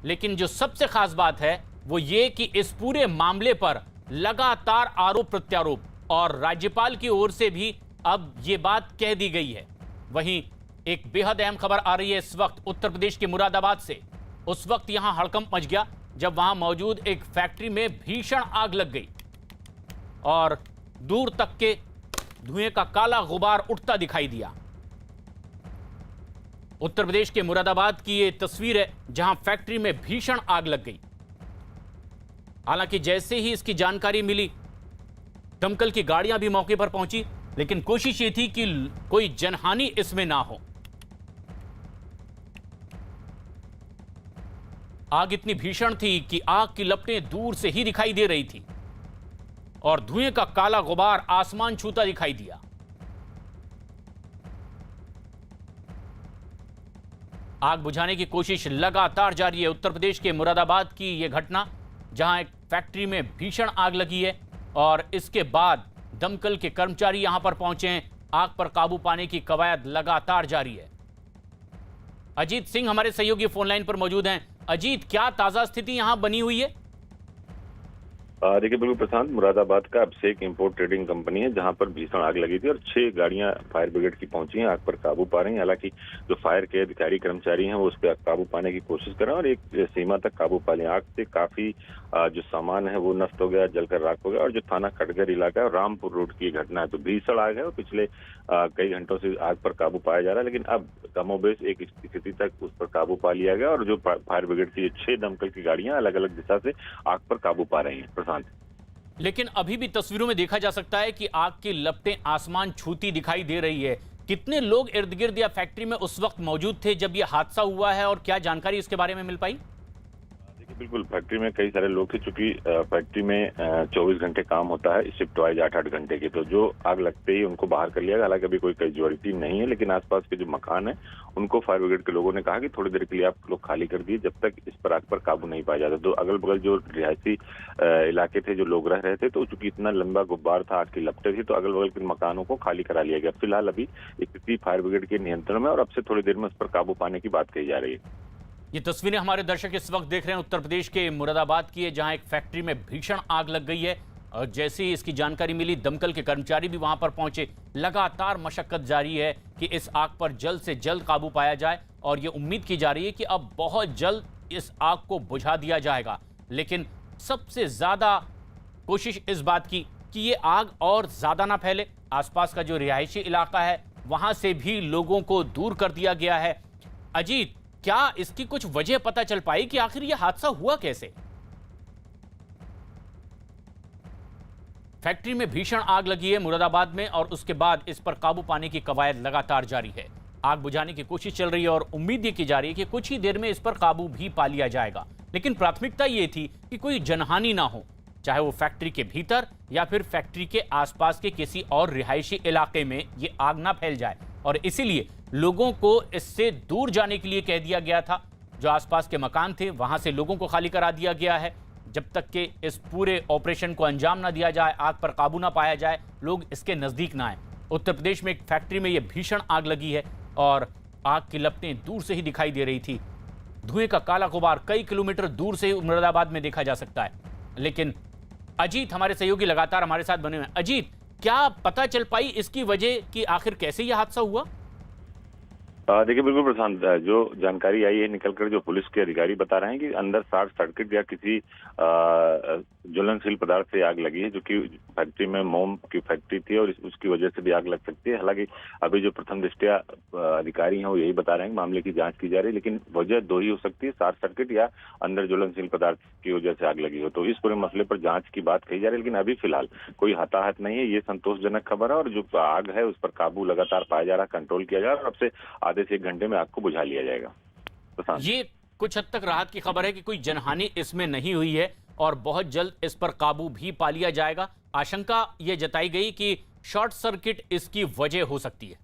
लेकिन जो सबसे खास बात है वो ये कि इस पूरे मामले पर लगातार आरोप प्रत्यारोप और राज्यपाल की ओर से भी अब ये बात कह दी गई है। वहीं एक बेहद अहम खबर आ रही है इस वक्त उत्तर प्रदेश के मुरादाबाद से। उस वक्त यहां हड़कंप मच गया जब वहां मौजूद एक फैक्ट्री में भीषण आग लग गई और दूर तक के धुएं का काला गुबार उठता दिखाई दिया। उत्तर प्रदेश के मुरादाबाद की यह तस्वीर है जहां फैक्ट्री में भीषण आग लग गई। हालांकि जैसे ही इसकी जानकारी मिली दमकल की गाड़ियां भी मौके पर पहुंची, लेकिन कोशिश ये थी कि कोई जनहानि इसमें ना हो। आग इतनी भीषण थी कि आग की लपटें दूर से ही दिखाई दे रही थी और धुएं का काला गुबार आसमान छूता दिखाई दिया। आग बुझाने की कोशिश लगातार जारी है। उत्तर प्रदेश के मुरादाबाद की यह घटना जहां एक फैक्ट्री में भीषण आग लगी है और इसके बाद दमकल के कर्मचारी यहां पर पहुंचे हैं। आग पर काबू पाने की कवायद लगातार जारी है। अजीत सिंह हमारे सहयोगी फोनलाइन पर मौजूद हैं। अजीत, क्या ताजा स्थिति यहां बनी हुई है? देखिए, बिल्कुल प्रशांत, मुरादाबाद का अभिषेक इंपोर्ट ट्रेडिंग कंपनी है जहां पर भीषण आग लगी थी और 6 गाड़ियां फायर ब्रिगेड की पहुंची हैं, आग पर काबू पा रही हैं। हालांकि जो फायर के अधिकारी कर्मचारी हैं वो उस पर काबू पाने की कोशिश कर रहे हैं और एक सीमा तक काबू पा लिया। आग से काफी जो सामान है वो नष्ट हो गया, जलकर राख हो गया। और जो थाना खटगर इलाका है और रामपुर रोड की घटना है, तो भीषण आग है और पिछले कई घंटों से आग पर काबू पाया जा रहा है, लेकिन अब कमोबेश एक स्थिति तक उस पर काबू पा लिया गया और जो फायर ब्रिगेड की 6 दमकल की गाड़ियां अलग अलग दिशा से आग पर काबू पा रही हैं। प्रशांत, लेकिन अभी भी तस्वीरों में देखा जा सकता है कि आग की लपटें आसमान छूती दिखाई दे रही है। कितने लोग इर्द गिर्द या फैक्ट्री में उस वक्त मौजूद थे जब यह हादसा हुआ है और क्या जानकारी इसके बारे में मिल पाई? बिल्कुल, फैक्ट्री में कई सारे लोग थे, चूंकि फैक्ट्री में 24 घंटे काम होता है, शिफ्ट वाइज 8-8 घंटे की। तो जो आग लगते ही उनको बाहर कर लिया गया। हालांकि अभी कोई कैजुअलिटी नहीं है, लेकिन आसपास के जो मकान है उनको फायर ब्रिगेड के लोगों ने कहा कि थोड़ी देर के लिए आप लोग खाली कर दिए जब तक इस पर आग पर काबू नहीं पाया जाता। तो अगल बगल जो रिहायशी इलाके थे, जो लोग रह रहे थे, तो चूंकि इतना लंबा गुब्बार था, आग की लपटें थी, तो अगल बगल के मकानों को खाली करा लिया गया। फिलहाल अभी स्थिति फायर ब्रिगेड के नियंत्रण में और अब से थोड़ी देर में उस पर काबू पाने की बात कही जा रही है। ये तस्वीरें हमारे दर्शक इस वक्त देख रहे हैं उत्तर प्रदेश के मुरादाबाद की है, जहां एक फैक्ट्री में भीषण आग लग गई है और जैसे ही इसकी जानकारी मिली दमकल के कर्मचारी भी वहां पर पहुंचे। लगातार मशक्कत जारी है कि इस आग पर जल्द से जल्द काबू पाया जाए और ये उम्मीद की जा रही है कि अब बहुत जल्द इस आग को बुझा दिया जाएगा। लेकिन सबसे ज्यादा कोशिश इस बात की कि ये आग और ज्यादा ना फैले। आसपास का जो रिहायशी इलाका है वहां से भी लोगों को दूर कर दिया गया है। अजीत, क्या इसकी कुछ वजह पता चल पाई कि आखिर यह हादसा हुआ कैसे? फैक्ट्री में भीषण आग लगी है मुरादाबाद में और उसके बाद इस पर काबू पाने की कवायद लगातार जारी है। आग बुझाने की कोशिश चल रही है और उम्मीद ये की जा रही है कि कुछ ही देर में इस पर काबू भी पा लिया जाएगा। लेकिन प्राथमिकता ये थी कि कोई जनहानि ना हो, चाहे वो फैक्ट्री के भीतर या फिर फैक्ट्री के आसपास के किसी और रिहायशी इलाके में ये आग ना फैल जाए। और इसीलिए लोगों को इससे दूर जाने के लिए कह दिया गया था। जो आसपास के मकान थे वहां से लोगों को खाली करा दिया गया है जब तक कि इस पूरे ऑपरेशन को अंजाम ना दिया जाए, आग पर काबू ना पाया जाए, लोग इसके नजदीक ना आए। उत्तर प्रदेश में एक फैक्ट्री में यह भीषण आग लगी है और आग की लपटें दूर से ही दिखाई दे रही थी। धुएं का काला गुबार कई किलोमीटर दूर से मुरादाबाद में देखा जा सकता है। लेकिन अजीत, हमारे सहयोगी लगातार हमारे साथ बने हुए हैं। अजीत, क्या पता चल पाई इसकी वजह कि आखिर कैसे यह हादसा हुआ? देखिए, बिल्कुल प्रशांत, जो जानकारी आई है निकलकर, जो पुलिस के अधिकारी बता रहे हैं कि अंदर शॉर्ट सर्किट या किसी ज्वलनशील पदार्थ से आग लगी है, जो कि फैक्ट्री में मोम की फैक्ट्री थी और उसकी वजह से भी आग लग सकती है। हालांकि अभी जो प्रथम दृष्टया अधिकारी हैं वो यही बता रहे हैं कि मामले की जांच की जा रही है, लेकिन वजह 2 ही हो सकती है, शॉर्ट सर्किट या अंदर ज्वलनशील पदार्थ की वजह से आग लगी हो। तो इस पूरे मसले पर जांच की बात कही जा रही है, लेकिन अभी फिलहाल कोई हताहत नहीं है। ये संतोषजनक खबर है और जो आग है उस पर काबू लगातार पाया जा रहा है, कंट्रोल किया जा रहा है और अब से आधे से 1 घंटे में आग को बुझा लिया जाएगा। ये कुछ हद तक राहत की खबर है कि कोई जनहानि इसमें नहीं हुई है और बहुत जल्द इस पर काबू भी पा लिया जाएगा। आशंका यह जताई गई कि शॉर्ट सर्किट इसकी वजह हो सकती है।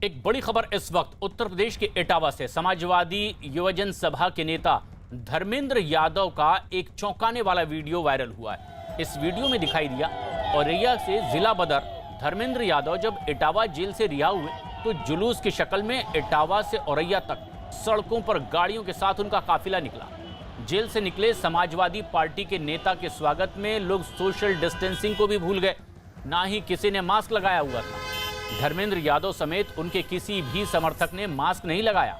एक बड़ी खबर इस वक्त उत्तर प्रदेश के इटावा से। समाजवादी युवजन सभा के नेता धर्मेंद्र यादव का एक चौंकाने वाला वीडियो वायरल हुआ है। इस वीडियो में दिखाई दिया औरैया से जिला बदर धर्मेंद्र यादव जब इटावा जेल से रिहा हुए तो जुलूस की शक्ल में इटावा से औरैया तक सड़कों पर गाड़ियों के साथ उनका काफिला निकला। जेल से निकले समाजवादी पार्टी के नेता के स्वागत में लोग सोशल डिस्टेंसिंग को भी भूल गए, ना ही किसी ने मास्क लगाया हुआ था। धर्मेंद्र यादव समेत उनके किसी भी समर्थक ने मास्क नहीं लगाया।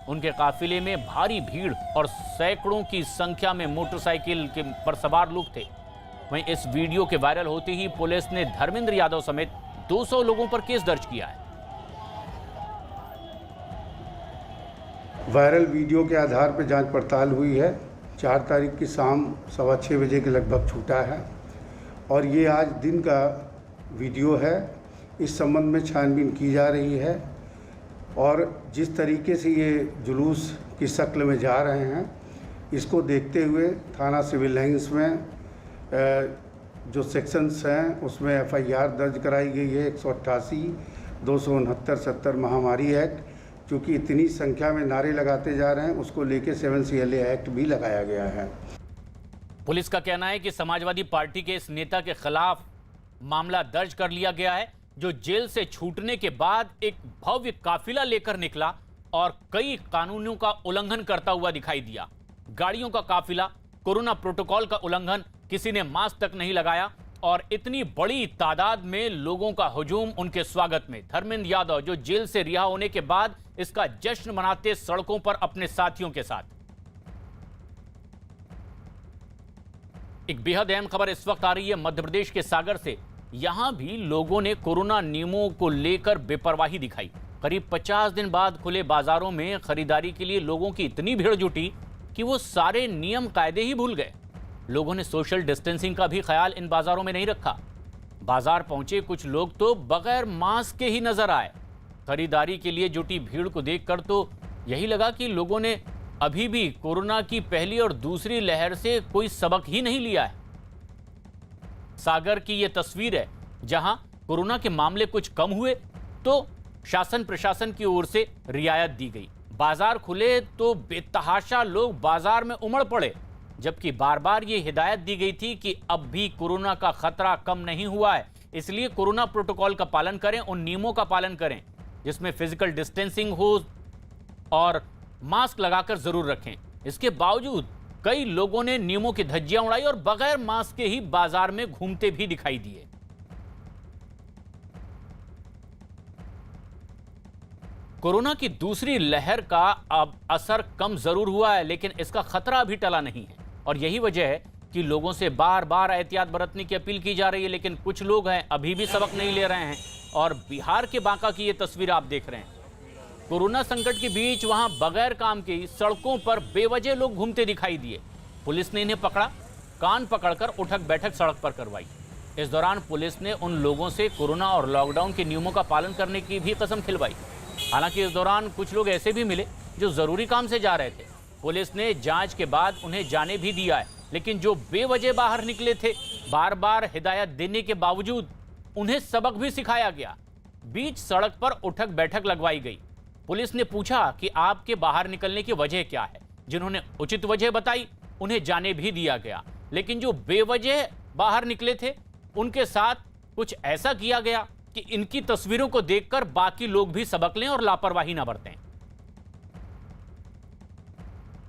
उनके काफिले में भारी भीड़ और सैकड़ों की संख्या में मोटरसाइकिल पर सवार लोग थे। वहीं इस वीडियो के वायरल होते ही पुलिस ने धर्मेंद्र यादव समेत 200 लोगों पर केस दर्ज किया है। वायरल वीडियो के आधार पर जांच पड़ताल हुई है। 4 तारीख की शाम 6:15 बजे के लगभग छूटा है और ये आज दिन का वीडियो है। इस संबंध में छानबीन की जा रही है और जिस तरीके से ये जुलूस की शक्ल में जा रहे हैं, इसको देखते हुए थाना सिविल लाइंस में जो सेक्शंस हैं उसमें FIR दर्ज कराई गई है 188, 269, 70 महामारी एक्ट। क्योंकि इतनी संख्या में नारे लगाते जा रहे हैं, उसको लेके 7 CLA एक्ट भी लगाया गया है। पुलिस का कहना है कि समाजवादी पार्टी के इस नेता के खिलाफ मामला दर्ज कर लिया गया है, जो जेल से छूटने के बाद एक भव्य काफिला लेकर निकला और कई कानूनों का उल्लंघन करता हुआ दिखाई दिया। गाड़ियों का काफिला, कोरोना प्रोटोकॉल का उल्लंघन, किसी ने मास्क तक नहीं लगाया और इतनी बड़ी तादाद में लोगों का हुजूम उनके स्वागत में। धर्मेंद्र यादव जो जेल से रिहा होने के बाद इसका जश्न मनाते सड़कों पर अपने साथियों के साथ। एक बेहद अहम खबर इस वक्त आ रही है मध्य प्रदेश के सागर से। यहां भी लोगों ने कोरोना नियमों को लेकर बेपरवाही दिखाई। करीब 50 दिन बाद खुले बाजारों में खरीदारी के लिए लोगों की इतनी भीड़ जुटी कि वो सारे नियम कायदे ही भूल गए। लोगों ने सोशल डिस्टेंसिंग का भी ख्याल इन बाजारों में नहीं रखा। बाजार पहुंचे कुछ लोग तो बगैर मास्क के ही नजर आए। खरीदारी के लिए जुटी भीड़ को देखकर तो यही लगा कि लोगों ने अभी भी कोरोना की पहली और दूसरी लहर से कोई सबक ही नहीं लिया है। सागर की यह तस्वीर है जहां कोरोना के मामले कुछ कम हुए तो शासन प्रशासन की ओर से रियायत दी गई। बाजार खुले तो बेतहाशा लोग बाजार में उमड़ पड़े, जबकि बार बार ये हिदायत दी गई थी कि अब भी कोरोना का खतरा कम नहीं हुआ है, इसलिए कोरोना प्रोटोकॉल का पालन करें, उन नियमों का पालन करें जिसमें फिजिकल डिस्टेंसिंग हो और मास्क लगाकर जरूर रखें। इसके बावजूद कई लोगों ने नियमों की धज्जियां उड़ाई और बगैर मास्क के ही बाजार में घूमते भी दिखाई दिए। कोरोना की दूसरी लहर का अब असर कम जरूर हुआ है, लेकिन इसका खतरा अभी टला नहीं है और यही वजह है कि लोगों से बार बार एहतियात बरतने की अपील की जा रही है। लेकिन कुछ लोग हैं अभी भी सबक नहीं ले रहे हैं और बिहार के बांका की ये तस्वीर आप देख रहे हैं। कोरोना संकट के बीच वहां बगैर काम के सड़कों पर बेवजह लोग घूमते दिखाई दिए। पुलिस ने इन्हें पकड़ा, कान पकड़कर उठक बैठक सड़क पर करवाई। इस दौरान पुलिस ने उन लोगों से कोरोना और लॉकडाउन के नियमों का पालन करने की भी कसम खिलवाई। हालांकि इस दौरान कुछ लोग ऐसे भी मिले जो जरूरी काम से जा रहे थे। पुलिस ने जांच के बाद उन्हें जाने भी दिया है, लेकिन जो बेवजह बाहर निकले थे, बार बार हिदायत देने के बावजूद उन्हें सबक भी सिखाया गया। बीच सड़क पर उठक बैठक लगवाई गई। पुलिस ने पूछा कि आपके बाहर निकलने की वजह क्या है। जिन्होंने उचित वजह बताई उन्हें जाने भी दिया गया, लेकिन जो बेवजह बाहर निकले थे उनके साथ कुछ ऐसा किया गया कि इनकी तस्वीरों को देखकर बाकी लोग भी सबक लें और लापरवाही ना बरतें।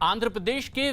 आंध्र प्रदेश के